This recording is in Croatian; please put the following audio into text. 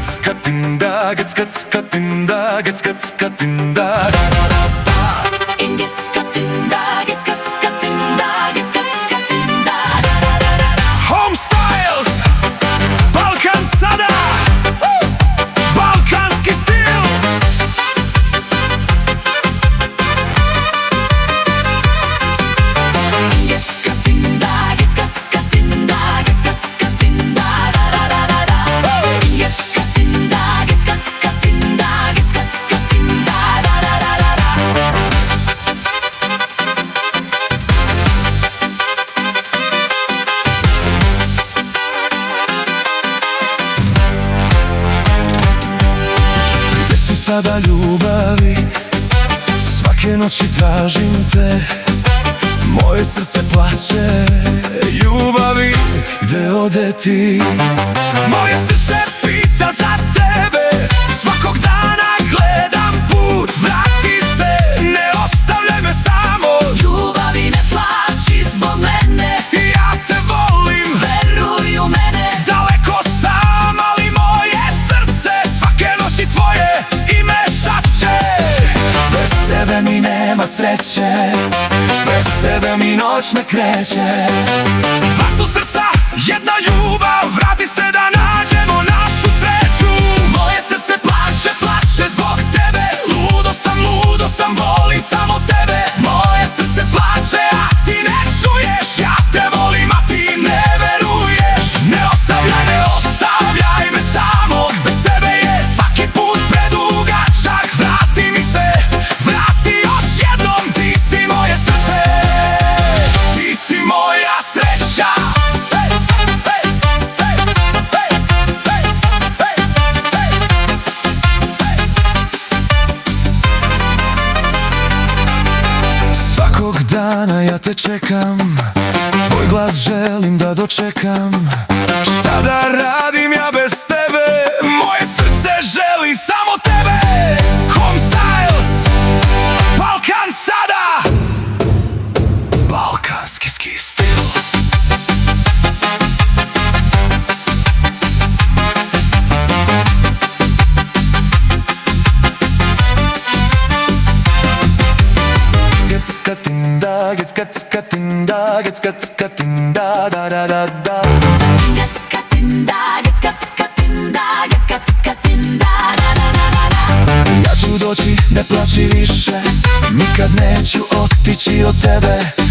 Geckatinda, Geckatinda, Geckatinda, da-da-da-da. In Geckatinda, Geckatinda, Geckatinda, da-da-da-da. Home Styles, Balkan Sada, balkanski stil. Geckatinda, Geckatinda, Geckatinda, da-da-da-da. In Geckatinda, Geckatinda, Geckatinda, da-da-da-da. Gde si sada ljubavi? Svake noći tražim te. Moje srce plaće ljubavi, gde ode ti? Moje srce pita za tebe, svakog dana gledam put. Vrati se, ne ostavljaj me samo. Ljubavi ne plaći zbog mene, Ja te volim, veruj u mene. daleko sam, ali moje srce svake noći tvoje ime šapće. Bez tebe mi nema sreće, bez tebe mi noć ne kreće. Dva su srca, jedna ljubav, vrati se da nađemo našu sreću. Moje srce plače, plače zbog tebe. Ludo sam, volim samo tebe. Moje srce plače, a ti ne čuješ. Ja te volim, a ti ne veruješ. Ne ostavljaj me samo. Bez tebe je svaki put predugačak. Vrati mi se, vrati još jednom. Ti si moje srce, ti si moja sreća. Svakog dana ja te čekam, tvoj glas želim da dočekam. Šta da radim ja bez tebe? Moje srce želi samo tebe. Home Styles, Balkan Sada, balkanski stil. Geckatinda, Geckatinda, Geckatinda, da-da-da-da. Geckatinda, Geckatinda, Geckatinda, da-da-da-da. Ja ću doći, ne plaći više, nikad neću otići od tebe.